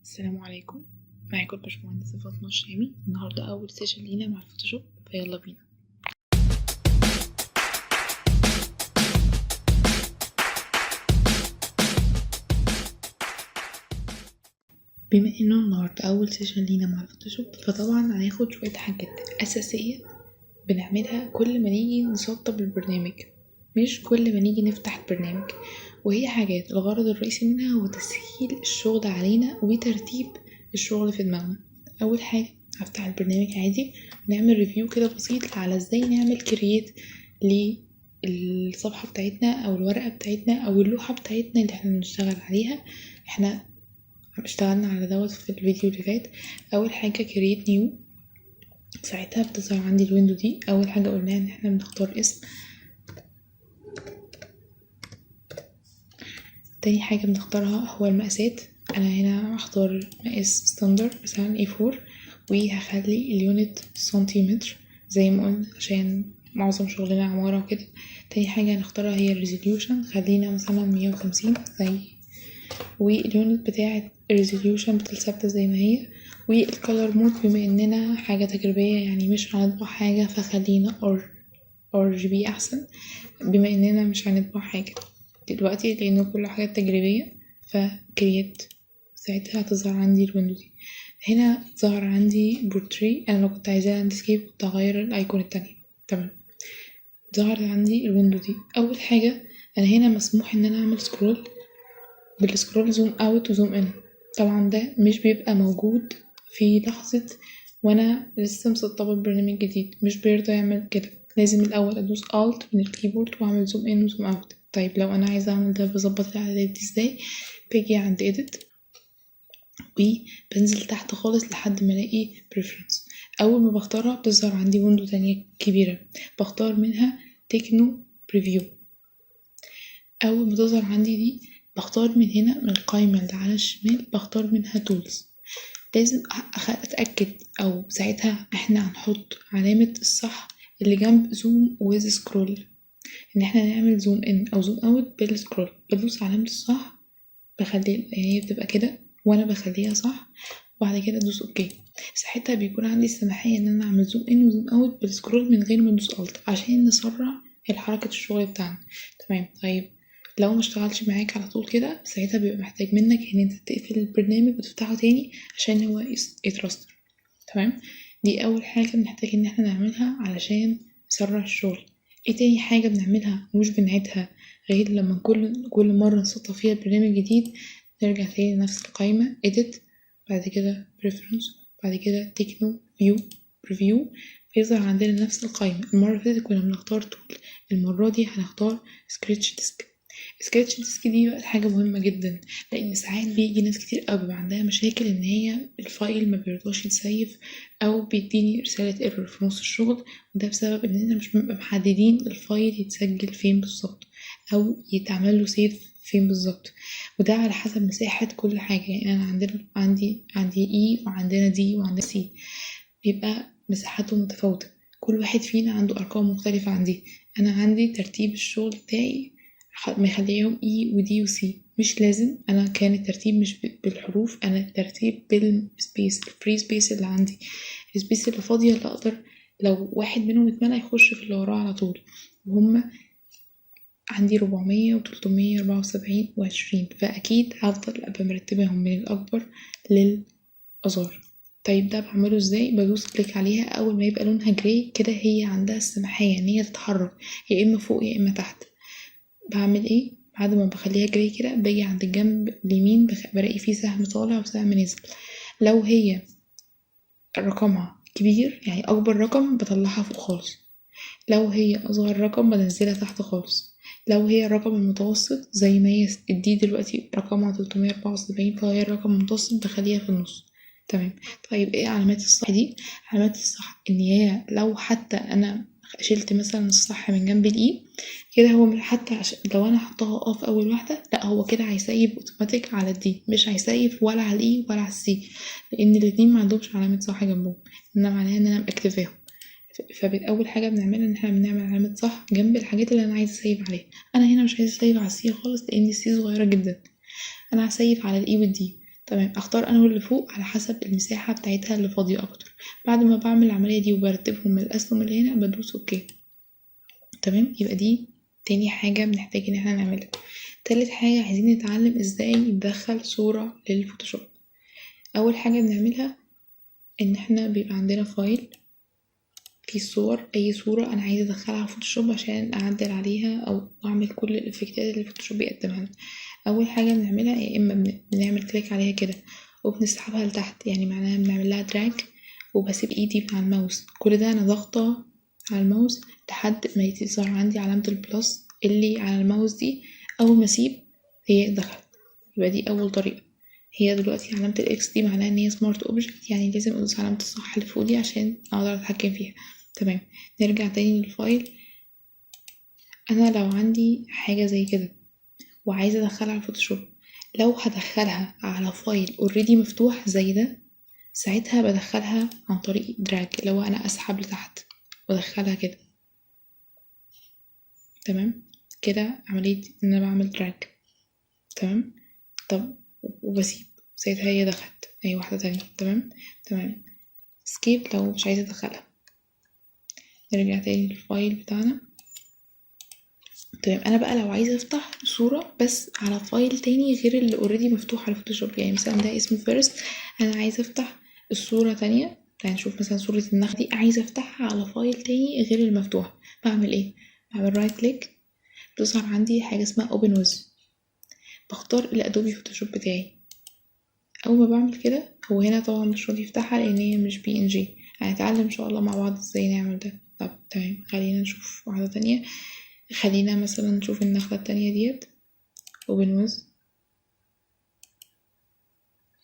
السلام عليكم. معاكم الباشمهندسة فاطمة الشامي. النهاردة أول سيشن لينا مع الفوتوشوب، فيلا بينا. بما انه النهاردة أول سيشن لينا مع الفوتوشوب، فطبعا هناخد شوية حاجات أساسية بنعملها كل ما نيجي نسطب البرنامج، مش كل ما نيجي نفتح البرنامج. وهي حاجات الغرض الرئيسي منها هو تسهيل الشغل علينا وترتيب الشغل في دماغنا. أول حاجة هفتح البرنامج عادي ونعمل ريفيو كده بسيط على ازاي نعمل كرييت للصفحة بتاعتنا أو الورقة بتاعتنا أو اللوحة بتاعتنا اللي احنا بنشتغل عليها. احنا اشتغلنا على دوت في الفيديو اللي فات. أول حاجة كرييت نيو، ساعتها بتظهر عندي الويندو دي. أول حاجة قلناها ان احنا بنختار اسم. تاني حاجة بنختارها هو المقاسات. انا هنا هختار مقاس ستاندر مثلا A4 وهخلي اليونت سنتيمتر زي ما قلنا عشان معظم شغلنا عمارة وكده. تاني حاجة هنختارها هي الريزوليوشن، خلينا مثلا 150 زي، واليونت بتاعة الريزوليوشن ثابتة زي ما هي. والكالر مود بما اننا حاجة تجريبية يعني مش هنطبع حاجة، فخلينا RGB احسن بما اننا مش هنطبع حاجة دلوقتي لانه كل حاجة تجريبية. فكريت ساعتها هتظهر عندي الويندو دي. هنا ظهر عندي بورتري، انا لو كنت عايزاه لاندسكيب كنت هغير الايكون التانية. تمام، ظهر عندي الويندو دي. اول حاجة انا هنا مسموح ان انا اعمل سكرول بالسكرول زوم اوت وزوم ان. طبعا ده مش بيبقى موجود في لحظة وانا لسه مسطبة البرنامج جديد، مش بيرضى يعمل كده. لازم الاول ادوس alt من الكيبورد واعمل زوم ان وزوم اوت. طيب لو انا عايزة اعمل ده بظبط الاعدادات دي ازاي؟ باجي عند edit وبنزل تحت خالص لحد ما الاقي preference. اول ما بختارها بتظهر عندي ويندو تانية كبيرة، بختار منها تكنو بريفيو. اول ما تظهر عندي دي بختار من هنا من القائمة اللي على الشمال بختار منها تولز. لازم اتأكد او ساعتها احنا هنحط علامة الصح اللي جنب زوم ويز سكرول، ان احنا نعمل زوم ان او زوم اوت بالسكرول. بدوس علامة الصح بخلي يعني هي بتبقى كده وانا بخليها صح، وبعد كده ادوس اوكي. ساعتها بيكون عندي السماحية ان انا اعمل زوم ان وزوم اوت بالسكرول من غير ما ادوس الت عشان نسرع الحركة الشغل بتاعنا. تمام. طيب لو ما اشتغلش معاك على طول كده ساعتها بيبقى محتاج منك ان انت تقفل البرنامج وتفتحه تاني عشان هو يترستر. تمام، دي اول حاجة بنحتاج ان احنا نعملها علشان نسرع الشغل. ايه تاني حاجة بنعملها ومش بنعيدها غير لما كل مرة نسطب فيها البرنامج جديد؟ نرجع تاني لنفس القائمة edit، بعد كده preference، بعد كده تكنو view preview. بيظهر عندنا نفس القائمة. المرة اللي فاتت كنا بنختار tool، المرة دي هنختار سكريتش ديسك. سكريتش ديسك دي بقت حاجة مهمة جدا، لأن ساعات بيجي ناس كتير قوي بيبقى عندها مشاكل إن هي الفايل ما بيرضاش يتسيف أو بيديني رسالة ايرور في نص الشغل، وده بسبب إننا مش بنبقى محددين الفايل يتسجل فين بالظبط أو يتعمل له سيف فين بالظبط، وده على حسب مساحة كل حاجة. يعني أنا عندي E وعندنا D وعندنا C، بيبقى مساحته متفاوتة، كل واحد فينا عنده أرقام مختلفة عن دي. أنا عندي ترتيب الشغل بتاعي مخليهم E و D و C، مش لازم. أنا كان الترتيب مش بالحروف، أنا الترتيب بالسبيس، الفري سبيس اللي عندي، السبيس اللي فاضية اللي أقدر لو واحد منهم اتملى يخش في اللي وراه على طول. وهم عندي 400 و300 74 و20، فأكيد هفضل أبقى مرتبهم من الأكبر للأصغر. طيب ده بعمله ازاي؟ بدوس كليك عليها أول ما يبقى لونها جراي كده، هي عندها السماحية ان هي تتحرك يا إما فوق يا إما تحت. بعمل ايه بعد ما بخليها جراي كده؟ باجي عند الجنب اليمين بلاقي فيه سهم طالع وسهم نازل. لو هي رقمها كبير يعني أكبر رقم بطلعها فوق خالص، لو هي أصغر رقم بنزلها تحت خالص. لو هي الرقم المتوسط زي ما هي دي دلوقتي رقمها 374، فهي الرقم المتوسط بخليها في النص. تمام. طيب ايه علامات الصح دي؟ علامات الصح ان هي لو حتى انا شلت مثلا الصح من جنب الاي كده، هو حتى لو انا حطاها في اول واحده، لا هو كده هيسيب اوتوماتيك على الدي، مش هيسيب ولا على الاي ولا على السي، لان الاتنين ما عندهمش علامه صح جنبهم، انما معناها ان انا مأكتفاهم. فأول حاجة بنعملها إن احنا بنعمل علامة صح جنب الحاجات اللي أنا عايزة أسيب عليها. أنا هنا مش عايزة أسيب على السي خالص لأن السي صغيرة جدا، أنا هسيب على الإي والدي. تمام. اختار انه اللي فوق على حسب المساحة بتاعتها اللي فاضية اكتر. بعد ما بعمل العملية دي وبرتبهم من الاسهم اللي هنا بدوس اوكي. تمام. يبقى دي تاني حاجة بنحتاج ان احنا نعملها. تالت حاجة عايزين نتعلم ازاي ندخل صورة للفوتوشوب. اول حاجة بنعملها ان احنا بيبقى عندنا فايل فيه الصور، اي صورة انا عايزة ادخلها على فوتوشوب عشان اعدل عليها او اعمل كل الافكتات اللي الفوتوشوب بيقدمها لنا. اول حاجة بنعملها يا اما بنعمل كليك عليها كده وبنسحبها لتحت، يعني معناها بنعمل لها دراج وبسيب ايدي مع الماوس. كل ده انا ضاغطة على الماوس لحد ما يظهر عندي علامة البلس اللي على الماوس دي. اول ما اسيب هي دخلت. يبقى دي اول طريقة. هي دلوقتي علامة الاكس دي معناها ان هي سمارت اوبجكت، يعني لازم ادوس علامة الصح اللي فوق دي عشان اقدر اتحكم فيها. تمام. نرجع تاني للفايل. انا لو عندي حاجة زي كده وعايزة ادخلها على الفوتوشوب، لو هدخلها على فايل اوريدي مفتوح زي ده، ساعتها بدخلها عن طريق دراج، لو انا اسحب لتحت وادخلها كده. تمام. كده عملية ان انا بعمل دراج. تمام. طب وبسيب ساعتها هي دخلت اي واحدة تانية. تمام. تمام. سكيب لو مش عايزة ادخلها. نرجع تاني للفايل بتاعنا. تمام. انا بقى لو عايزة افتح صورة بس على فايل تاني غير اللي اوريدي مفتوح على فوتوشوب، يعني مثلا ده اسمه فيرست، انا عايزة افتح الصورة تانية. تعالي نشوف مثلا صورة النخل دي عايزة افتحها على فايل تاني غير المفتوح. بعمل ايه؟ بعمل رايت كليك، بتظهر عندي حاجة اسمها اوبن ويز، بختار الادوبي فوتوشوب بتاعي. اول ما بعمل كده هو هنا طبعا مش راضي يفتحها لان هي مش PNG. هنتعلم ان شاء الله مع بعض ازاي نعمل ده. طب تمام، خلينا نشوف واحدة تانية. خلينا مثلا نشوف النخلة التانية ديت اوبن ويز.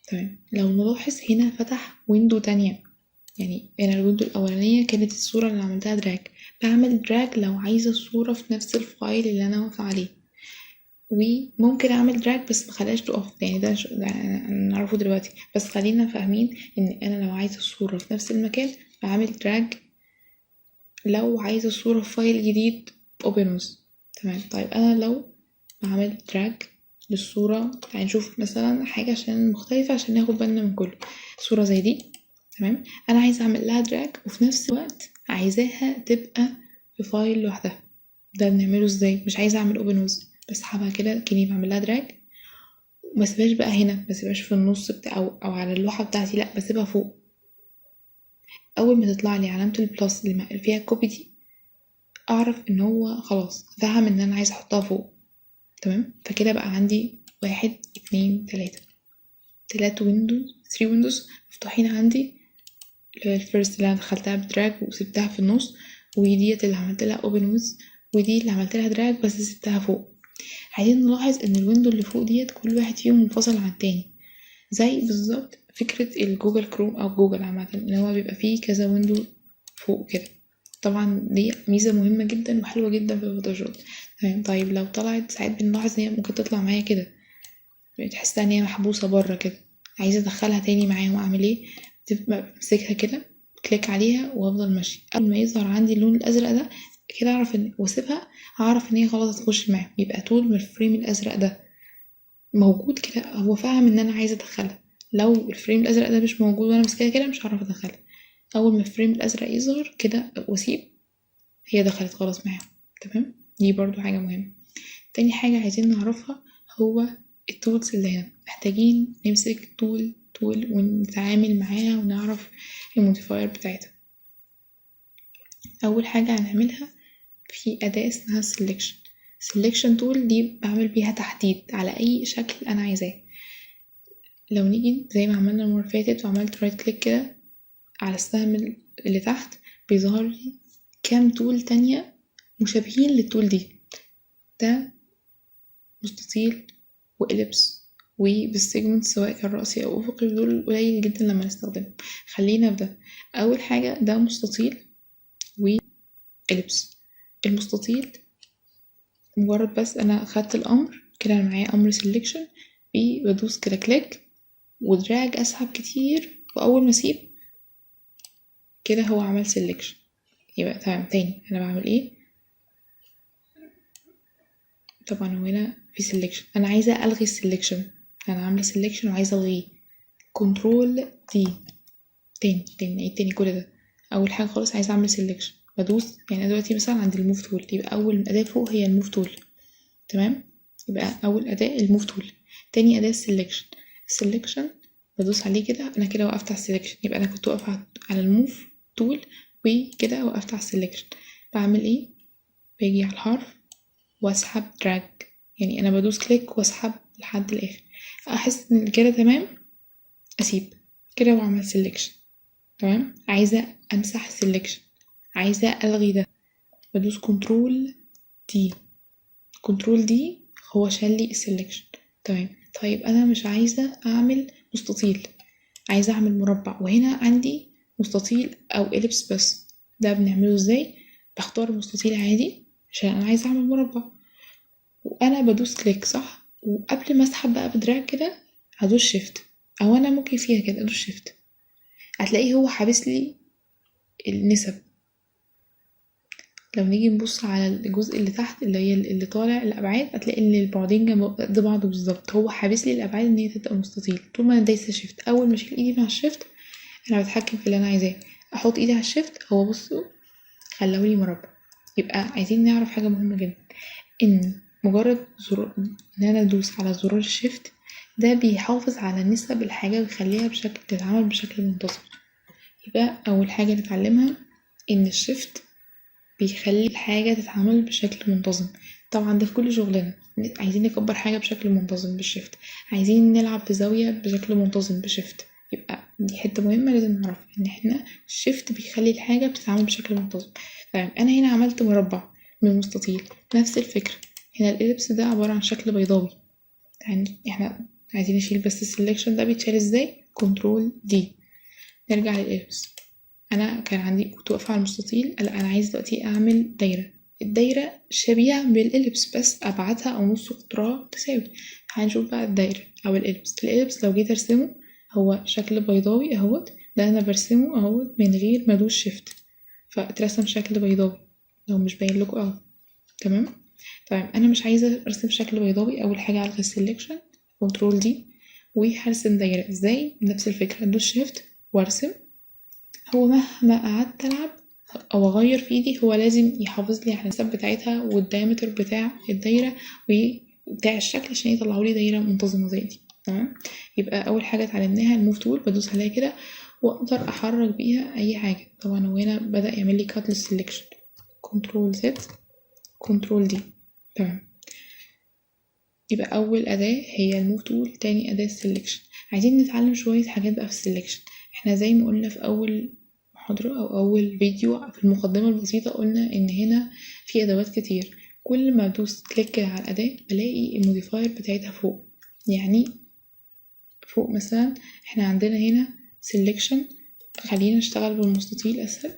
تمام. لو نلاحظ هنا فتح ويندو تانية، يعني هنا الويندو الأولانية كانت الصورة اللي عملتها دراج. بعمل دراج لو عايزة الصورة في نفس الفايل اللي أنا واقفة عليه، وممكن أعمل دراج بس مخليهاش تقف، يعني ده نعرفه دلوقتي. بس خلينا فاهمين إن أنا لو عايزة الصورة في نفس المكان بعمل دراج، لو عايزة الصورة في فايل جديد open with. تمام. طيب أنا لو بعمل دراج للصورة، تعالي نشوف مثلا حاجة عشان مختلفة عشان ناخد بالنا من كله. صورة زي دي. تمام. أنا عايزة أعمل لها دراج وفي نفس الوقت عايزاها تبقى في فايل لوحدها. ده بنعمله ازاي؟ مش عايزة أعمل open with، بسحبها كده كأني بعمل لها دراج، ومسيبهاش بقى هنا، مسيبهاش في النص بتاع أو على اللوحة بتاعتي، لأ بسيبها فوق. أول ما تطلع لي علامة البلس اللي فيها كوبي دي، اعرف ان هو خلاص فهم ان انا عايزه احطها فوق. تمام. فكده بقى عندي 1 2 3 ويندوز 3 ويندوز مفتوحين عندي. الفيرست اللي انا دخلتها بدراج وسبتها في النص، وديت اللي عملت لها اوبن ويز، ودي اللي عملت لها دراج بس سبتها فوق. عايزين نلاحظ ان الويندو اللي فوق ديت كل واحد فيهم منفصل عن التاني، زي بالظبط فكرة الجوجل كروم او جوجل عامة اللي هو بيبقى فيه كذا ويندو فوق كده. طبعا دي ميزة مهمة جدا وحلوة جدا في الفوتوشوب. تمام. طيب لو طلعت ساعات بنلاحظ ان هي ممكن تطلع معايا كده، تحسها ان هي محبوسة بره كده، عايزة ادخلها تاني معاهم، اعمل ايه؟ بمسكها كده، كليك عليها وافضل ماشي. اول ما يظهر عندي اللون الازرق ده كده اعرف ان واسيبها، اعرف ان هي خلاص هتخش معاهم. يبقى طول ما الفريم الازرق ده موجود كده هو فاهم ان انا عايزة ادخلها. لو الفريم الازرق ده مش موجود وانا ماسكاها كده مش هعرف ادخلها. اول ما الفريم الازرق يظهر كده واسيب، هي دخلت خلاص معاهم. تمام. دي برضو حاجة مهمة. تاني حاجة عايزين نعرفها هو التولز اللي هنا. محتاجين نمسك تول ونتعامل معاها ونعرف الموديفاير بتاعتها. أول حاجة هنعملها في أداة اسمها selection tool، دي بعمل بيها تحديد على أي شكل أنا عايزاه. لو نيجي زي ما عملنا المرة اللي فاتت وعملت رايت كليك كده على السهم اللي تحت، بيظهر لي كام تول تانية مشابهين للتول دي. ده مستطيل وإليبس وبالسيجمنت سواء كان رأسي أو أفقي، دول قليل جدا لما نستخدمهم. خلينا بده. أول حاجة ده مستطيل وإليبس. المستطيل مجرد بس أنا خدت الأمر كده، أنا معايا أمر سيلكشن، بدوس كده كليك ودراج أسحب كتير، وأول ما أسيب كده هو عمل سيلكشن. يبقى تمام. تاني أنا بعمل إيه؟ طبعا هو هنا في سيلكشن، أنا عايزة ألغي السيلكشن. انا عامله سيلكشن وعايزه الغيه، كنترول دي. تاني نعيد تاني كل ده. اول حاجه خالص عايزه اعمل سيلكشن، بدوس يعني انا دلوقتي مثلا عند الموف تول، يبقى اول اداه فوق هي الموف تول. تمام، يبقى اول اداه الموف تول. تاني اداه السيلكشن بدوس عليه كده، انا كده وقفت على السيلكشن، يبقى انا كنت واقفه على الموف تول وكده وقفت على السيلكشن. بعمل ايه؟ باجي على الحرف واسحب دراج، يعني انا بدوس كليك واسحب لحد الاخر، احس ان كده تمام اسيب كده واعمل سيلكشن. تمام، عايزه امسح سيلكشن، عايزه الغي ده، بدوس كنترول دي. كنترول دي هو شال لي السيلكشن. تمام، طيب انا مش عايزه اعمل مستطيل، عايزه اعمل مربع، وهنا عندي مستطيل او اليبس بس. ده بنعمله ازاي؟ بختار مستطيل عادي عشان انا عايزه اعمل مربع، وانا بدوس كليك صح، وقبل ما اسحب بقى بدراج كده هدوس شيفت، او انا ممكن فيها كده ادوس شيفت، هتلاقيه هو حابس لي النسب. لو نيجي نبص على الجزء اللي تحت اللي هي اللي طالع الابعاد، هتلاقي ان البعدين جنب قد بعض بالظبط، هو حابس لي الابعاد ان هي تبقى مستطيل. طول ما انا دايسه شيفت، اول ما اشيل ايدي مع الشيفت انا بتحكم في اللي انا عايزاه، احط ايدي على الشيفت هو بصوا خلولي مربع. يبقى عايزين نعرف حاجه مهمه جدا، ان مجرد زرار ان انا ادوس على زرار الشيفت ده بيحافظ على نسب الحاجه ويخليها تتعامل بشكل منتظم. يبقى اول حاجه نتعلمها ان الشيفت بيخلي الحاجة تتعمل بشكل منتظم. طبعا ده في كل شغلنا، عايزين نكبر حاجة بشكل منتظم بالشيفت، عايزين نلعب في زاوية بشكل منتظم بشيفت، يبقى دي حتة مهمة لازم نعرفها ان احنا الشيفت بيخلي الحاجة بتتعمل بشكل منتظم. طيب انا هنا عملت مربع من مستطيل، نفس الفكرة هنا الإليبس ده عبارة عن شكل بيضاوي، يعني احنا عايزين نشيل بس السلكشن ده بيتشال ازاي؟ كنترول دي. نرجع للإليبس، انا كان عندي كنت واقفه على المستطيل، لا انا عايز دلوقتي اعمل دايره، الدايره شبيهه بالإليبس بس ابعادها او نص قطرها تساوي. هنشوف بقى الدايره او الإليبس لو جيت ارسمه هو شكل بيضاوي اهوت، ده انا برسمه اهوت من غير ما ادوس شيفت، فاترسم شكل بيضاوي لو مش باين لكم اهو. تمام، طيب انا مش عايزه ارسم شكل بيضاوي، اول حاجه الغي السلكشن كنترول دي، وهرسم دايره ازاي؟ نفس الفكره، ادوس شيفت وارسم. هو مهما قعدت ألعب أو أغير في إيدي هو لازم يحافظ لي على النسب بتاعتها والدايمتر بتاع الدايرة وبتاع الشكل عشان يطلعولي دايرة منتظمة زي دي. تمام، يبقى أول حاجة اتعلمناها الموف تول، بدوس عليها كده وأقدر أحرك بيها أي حاجة. طبعا هو هنا بدأ يعمل لي كات للسلكشن، كنترول زد كنترول دي. تمام، يبقى أول أداة هي الموف تول، تاني أداة السلكشن. عايزين نتعلم شوية حاجات بقى في السلكشن. احنا زي ما قلنا في أول محاضرة أو أول فيديو في المقدمة البسيطة، قلنا إن هنا في أدوات كتير، كل ما أدوس كليك على الأداة بلاقي الموديفاير بتاعتها فوق. يعني فوق مثلا احنا عندنا هنا selection، خلينا نشتغل بالمستطيل أسهل،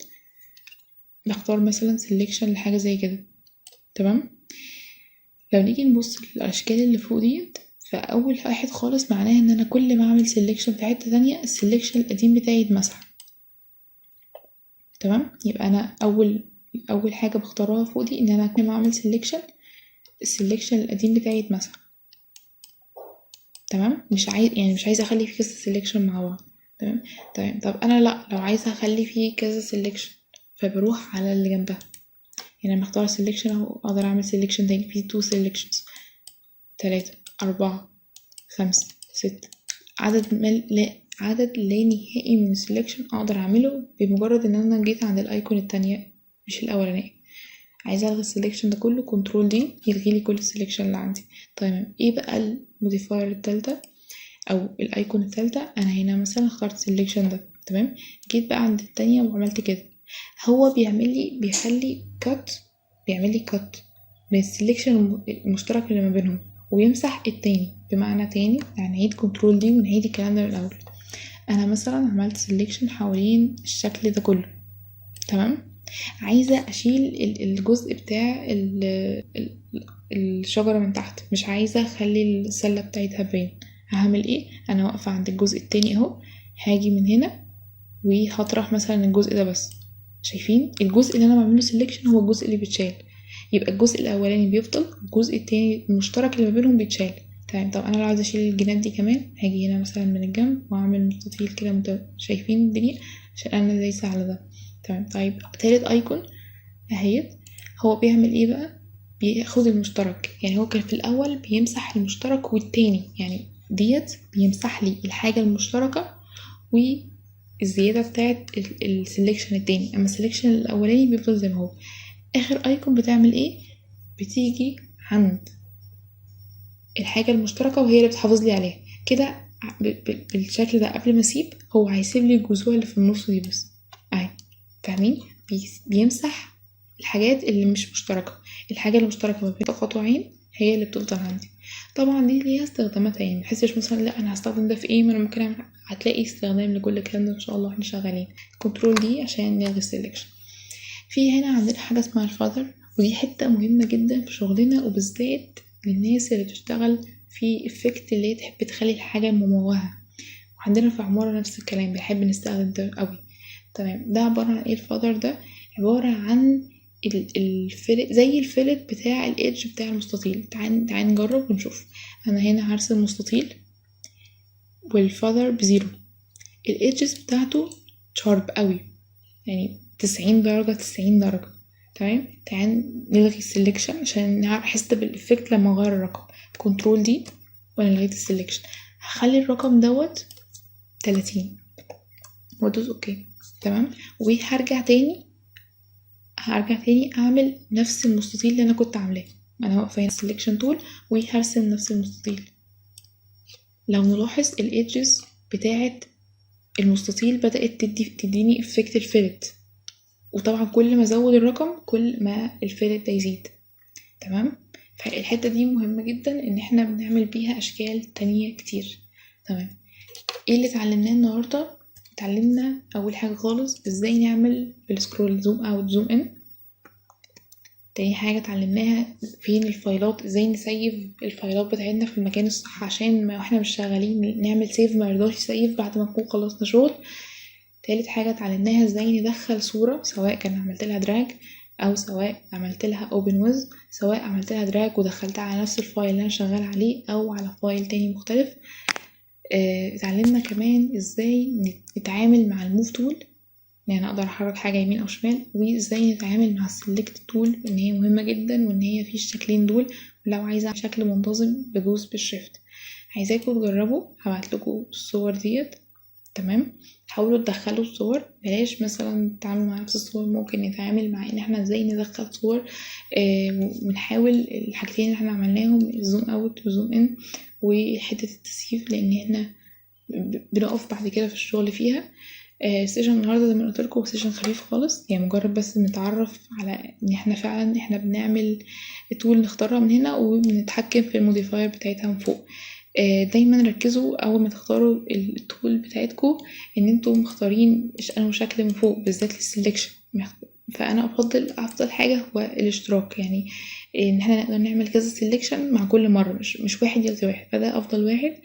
نختار مثلا selection لحاجة زي كده. تمام، لو نيجي نبص للأشكال اللي فوق ديت، فأول واحد خالص معناه إن أنا كل ما أعمل selection في حتة تانية السلكشن القديم بتاعي يتمسح. تمام، يبقى انا اول حاجه بختارها فوق دي ان انا كل ما اعمل سيلكشن السلكشن القديم بتاعي يتمسح. تمام، مش عايزه اخلي فيه كذا سيلكشن مع بعض. تمام، طب انا لا، لو عايزه اخلي فيه كذا سيلكشن فبروح على اللي جنبها، يعني لما اختار سيلكشن اهو اقدر اعمل سيلكشن تاني فيه 2 سيلكشنز، 3 4 5 6، عدد لا نهائي من السيلكشن اقدر اعمله بمجرد ان انا جيت عند الايكون التانية مش الاولانية. عايزه الغي السلكشن ده كله، كنترول دي يلغي لي كل السلكشن اللي عندي. طيب ايه بقى الموديفاير التالتة او الايكون التالتة؟ انا هنا مثلا اخترت السلكشن ده. تمام، جيت بقى عند التانية وعملت كده، هو بيعمل لي كات من السلكشن المشترك اللي ما بينهم ويمسح التاني. بمعنى تاني يعني نعيد كنترول دي ونعيد الكلام ده من الاول. انا مثلا عملت سلكشن حوالين الشكل ده كله. تمام، عايزة اشيل الجزء بتاع الشجرة من تحت، مش عايزة اخلي السلة بتاعتها باين. هعمل ايه؟ انا واقفة عند الجزء التاني اهو، هاجي من هنا وهطرح مثلا الجزء ده بس. شايفين الجزء اللي انا بعمله سيلكشن هو الجزء اللي بيتشال، يبقى الجزء الاولاني بيفضل، الجزء التاني المشترك اللي ما بينهم بيتشال. تمام. طب انا لو عايزه اشيل الجناب دي كمان هاجي هنا مثلا من الجنب واعمل مستطيل كده شايفين الدنيا عشان انا دايسه على ده. تمام. طيب تالت ايكون اهيت، هو بيعمل ايه بقى؟ بياخد المشترك. يعني هو كان في الاول بيمسح المشترك والتاني، يعني ديت بيمسح لي الحاجه المشتركه والزياده بتاعت السلكشن التاني، اما السلكشن الاولاني بيفضل زي ما هو. اخر ايكون بتعمل ايه؟ بتيجي عند الحاجه المشتركه وهي اللي بتحافظ لي عليها كده بالشكل ده. قبل ما اسيب هو هيسيب لي الجذوع اللي في النص دي بس اهي، فاهمين؟ بيمسح الحاجات اللي مش مشتركه. الحاجه المشتركه ما بين قطوعين هي اللي بتفضل عندي. طبعا دي ليها استخداماتها، يعني محسش مثلا لا انا هستخدم ده في ايه، ما انا ممكن أعمل. هتلاقي استخدام لكل الكلام ده ان شاء الله واحنا شغالين. كنترول دي عشان نلغي السلكشن. في هنا عندنا حاجه اسمها الفاذر، ودي حته مهمه جدا في شغلنا، وبالذات للناس اللي بتشتغل في افكت اللي هي تحب تخلي الحاجه مموهه. وعندنا في عمارة نفس الكلام بنحب نستخدم ده قوي. تمام. ده عبارة عن ايه الفاذر ده؟ عبارة عن الفلت، زي الفلت بتاع الايدج بتاع المستطيل. تعال نجرب ونشوف. انا هنا هرسم مستطيل والفاذر بزيرو، الايدجز بتاعته شارب قوي، يعني 90 درجة. تمام. تعال نلغي السلكشن عشان نعرف احس بالافكت لما اغير الرقم. كنترول دي وانا لغيت السلكشن، هخلي الرقم دوت 30 وادوس اوكي. تمام. وهرجع تاني اعمل نفس المستطيل اللي انا كنت عاملاه. انا واقفه هنا سelection tool وهرسم نفس المستطيل. لو نلاحظ الايدجز بتاعه المستطيل بدات تديني افكت الفلت، وطبعا كل ما ازود الرقم كل ما الفلت ده يزيد. تمام. فالحته دي مهمه جدا ان احنا بنعمل بيها اشكال تانية كتير. تمام. ايه اللي اتعلمناه النهارده؟ اتعلمنا اول حاجه خالص ازاي نعمل بالسكرول زوم اوت زوم ان. تاني حاجه اتعلمناها فين الفايلات، ازاي نسيف الفايلات بتاعتنا في المكان الصح عشان ما احنا مش شغالين نعمل سيف ما يرضاش يسيف بعد ما نكون خلصنا شغل. تالت حاجه اتعلمناها ازاي ندخل صوره، سواء كان عملت لها دراج او سواء عملت لها اوبن ويز، سواء عملت لها دراج ودخلتها على نفس الفايل اللي انا شغال عليه او على فايل تاني مختلف. اتعلمنا كمان ازاي نتعامل مع الموف تول، يعني اقدر احرك حاجه يمين او شمال، وازاي نتعامل مع السلكت تول ان هي مهمه جدا وان هي في الشكلين دول. ولو عايزه شكل منتظم بدوس بالشيفت. عايزاكم تجربوا، هبعتلكوا الصور ديت. تمام. حاولوا تدخلوا الصور، بلاش مثلا تتعاملوا مع نفس الصور، ممكن نتعامل مع ان احنا ازاي ندخل صور. ونحاول الحاجتين اللي احنا عملناهم الزوم اوت والزوم ان وحته التسييف، لان احنا بنقف بعد كده في الشغل فيها. سيشن النهارده زي ما قلت لكم سيشن خفيف خالص، يعني مجرد بس نتعرف على ان احنا فعلا بنعمل تول نختارها من هنا وبنتحكم في الموديفاير بتاعتها من فوق. دايما ركزوا اول ما تختاروا التول بتاعتكم ان انتوا مختارين انه شكل من فوق بالذات للسلكشن. فانا افضل حاجه هو الاشتراك، يعني ان احنا نقدر نعمل كذا سلكشن مع كل مره، مش واحد يلزم واحد، فده افضل واحد.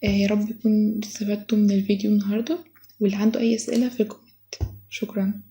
يا رب يكون استفدتوا من الفيديو النهارده، واللي عنده اي اسئله في الكومنت. شكرا.